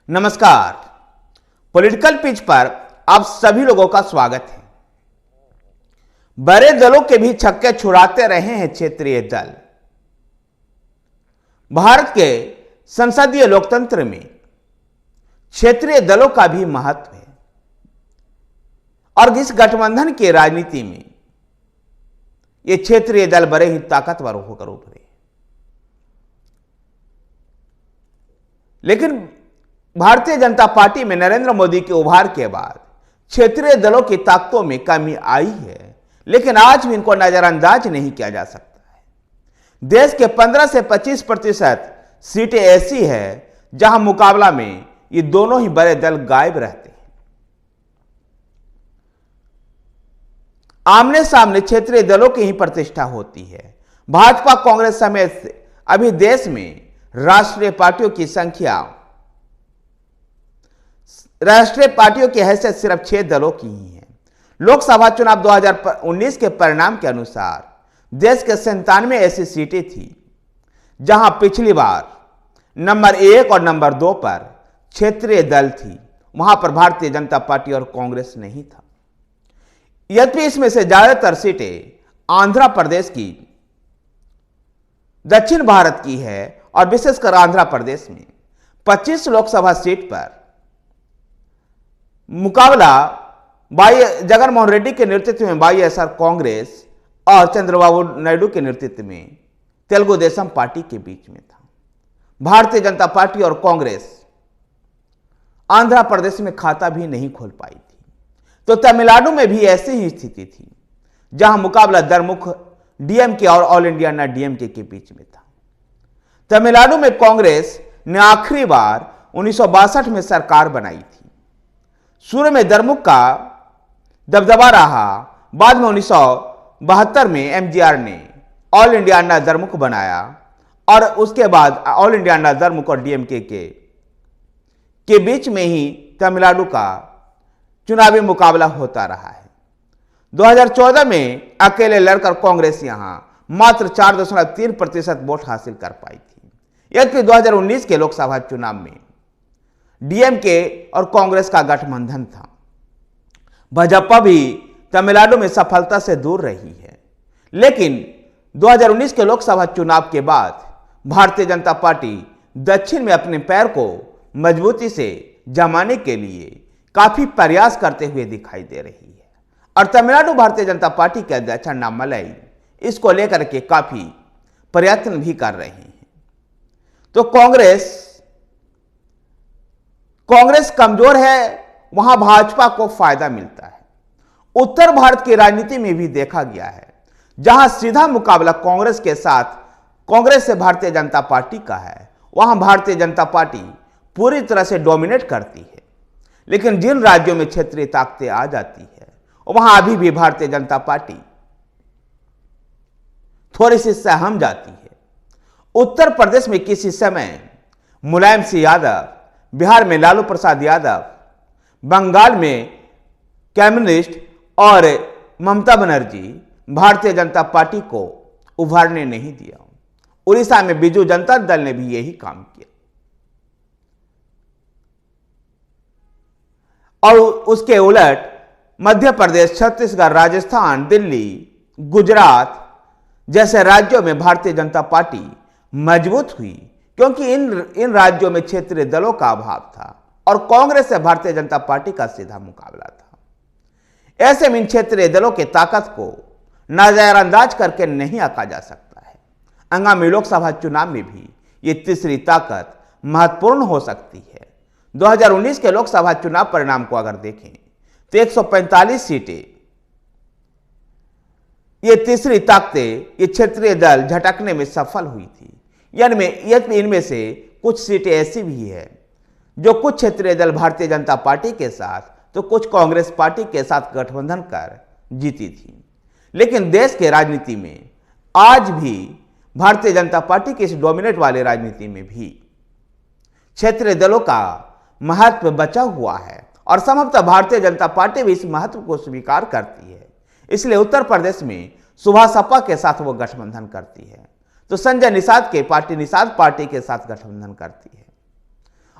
नमस्कार। Political pitch पर आप सभी लोगों का स्वागत है। बड़े दलों के भी छक्के छुड़ाते रहे हैं क्षेत्रीय दल। भारत के संसदीय लोकतंत्र में क्षेत्रीय दलों का भी महत्व है और इस गठबंधन की राजनीति में ये क्षेत्रीय दल बड़े ही ताकतवर होकर उभरे। लेकिन भारतीय जनता पार्टी में नरेंद्र मोदी के उभार के बाद क्षेत्रीय दलों की ताकतों में कमी आई है, लेकिन आज भी इनको नजरअंदाज नहीं किया जा सकता है। देश के 15 से 25% सीटें ऐसी है जहां मुकाबला में ये दोनों ही बड़े दल गायब रहते हैं। आमने सामने क्षेत्रीय दलों की ही प्रतिष्ठा होती है। भाजपा कांग्रेस समेत अभी देश में राष्ट्रीय पार्टियों की हैसियत सिर्फ 6 दलों की ही है। लोकसभा चुनाव 2019 के परिणाम के अनुसार देश के 97 ऐसी सीटें थी जहां पिछली बार नंबर 1 और नंबर 2 पर क्षेत्रीय दल थी, वहां पर भारतीय जनता पार्टी और कांग्रेस नहीं था। यद्यपि इसमें से ज्यादातर सीटें आंध्र प्रदेश की, दक्षिण भारत की है और विशेषकर आंध्र प्रदेश में 25 लोकसभा सीट पर मुकाबला जगनमोहन रेड्डी के नेतृत्व में वाईएसआर कांग्रेस और चंद्रबाबू नायडू के नेतृत्व में तेलुगु देशम पार्टी के बीच में था। भारतीय जनता पार्टी और कांग्रेस आंध्र प्रदेश में खाता भी नहीं खोल पाई थी। तो तमिलनाडु में भी ऐसी ही स्थिति थी जहां मुकाबला दरमुख डीएमके और ऑल इंडिया अन्ना डीएमके के बीच में था। तमिलनाडु में कांग्रेस ने आखिरी बार 1962 में सरकार बनाई थी। शुरू में दरमुख का दबदबा रहा, बाद में 1972 में एमजीआर ने ऑल इंडिया अन्ना दरमुख बनाया और उसके बाद ऑल इंडिया अन्ना दरमुख और डीएमके के बीच में ही तमिलनाडु का चुनावी मुकाबला होता रहा है। 2014 में अकेले लड़कर कांग्रेस यहां मात्र 4.3% वोट हासिल कर पाई थी। यद्यपि 2019 के लोकसभा चुनाव में डीएमके और कांग्रेस का गठबंधन था। भाजपा भी तमिलनाडु में सफलता से दूर रही है, लेकिन 2019 के लोकसभा चुनाव के बाद भारतीय जनता पार्टी दक्षिण में अपने पैर को मजबूती से जमाने के लिए काफी प्रयास करते हुए दिखाई दे रही है और तमिलनाडु भारतीय जनता पार्टी के अध्यक्ष अन्नामलाई इसको लेकर के काफी प्रयत्न भी कर रहे हैं। तो कांग्रेस कमजोर है, वहां भाजपा को फायदा मिलता है। उत्तर भारत की राजनीति में भी देखा गया है, जहां सीधा मुकाबला कांग्रेस से भारतीय जनता पार्टी का है, वहां भारतीय जनता पार्टी पूरी तरह से डोमिनेट करती है। लेकिन जिन राज्यों में क्षेत्रीय ताकतें आ जाती है वहां अभी भी भारतीय जनता पार्टी थोड़ी सी सहम जाती है। उत्तर प्रदेश में किसी समय मुलायम सिंह यादव, बिहार में लालू प्रसाद यादव, बंगाल में कम्युनिस्ट और ममता बनर्जी भारतीय जनता पार्टी को उभारने नहीं दिया। उड़ीसा में बीजू जनता दल ने भी यही काम किया और उसके उलट मध्य प्रदेश, छत्तीसगढ़, राजस्थान, दिल्ली, गुजरात जैसे राज्यों में भारतीय जनता पार्टी मजबूत हुई, क्योंकि इन राज्यों में क्षेत्रीय दलों का अभाव था और कांग्रेस से भारतीय जनता पार्टी का सीधा मुकाबला था। ऐसे में इन क्षेत्रीय दलों की ताकत को नजरअंदाज करके नहीं आंका जा सकता है। आगामी लोकसभा चुनाव में भी ये तीसरी ताकत महत्वपूर्ण हो सकती है। 2019 के लोकसभा चुनाव परिणाम को अगर देखें तो 145 सीटें ये तीसरी ताकतें ये क्षेत्रीय दल झटकने में सफल हुई थी। इनमें से कुछ सीटें ऐसी भी है जो कुछ क्षेत्रीय दल भारतीय जनता पार्टी के साथ तो कुछ कांग्रेस पार्टी के साथ गठबंधन कर जीती थी। लेकिन देश के राजनीति में आज भी भारतीय जनता पार्टी की इस डोमिनेट वाले राजनीति में भी क्षेत्रीय दलों का महत्व बचा हुआ है और संभवतः भारतीय जनता पार्टी भी इस महत्व को स्वीकार करती है। इसलिए उत्तर प्रदेश में सुभाष सपा के साथ वो गठबंधन करती है, तो संजय निषाद के निषाद पार्टी के साथ गठबंधन करती है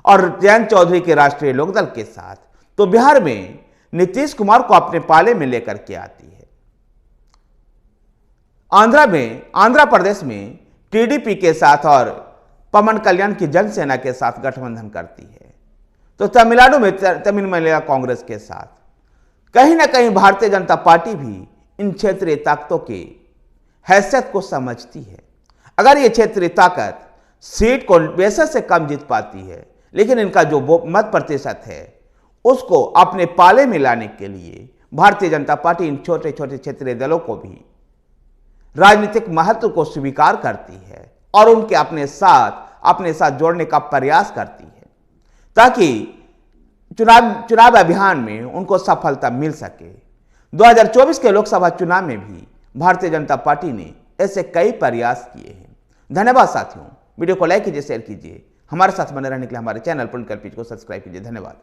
और जयंत चौधरी के राष्ट्रीय लोकदल के साथ, तो बिहार में नीतीश कुमार को अपने पाले में लेकर के आती है। आंध्र प्रदेश में टीडीपी के साथ और पवन कल्याण की जनसेना के साथ गठबंधन करती है। तो तमिलनाडु में तमिल महिला कांग्रेस के साथ कहीं ना कहीं भारतीय जनता पार्टी भी इन क्षेत्रीय ताकतों की हैसियत को समझती है। अगर ये क्षेत्रीय ताकत सीट को बेशक से कम जीत पाती है, लेकिन इनका जो मत प्रतिशत है उसको अपने पाले में लाने के लिए भारतीय जनता पार्टी इन छोटे छोटे क्षेत्रीय दलों को भी राजनीतिक महत्व को स्वीकार करती है और उनके अपने साथ जोड़ने का प्रयास करती है, ताकि चुनाव अभियान में उनको सफलता मिल सके। 2024 के लोकसभा चुनाव में भी भारतीय जनता पार्टी ने ऐसे कई प्रयास किए हैं। धन्यवाद साथियों, वीडियो को लाइक कीजिए, शेयर कीजिए, हमारे साथ बने रहने के लिए हमारे चैनल पॉलिटिकल पिच को सब्सक्राइब कीजिए। धन्यवाद।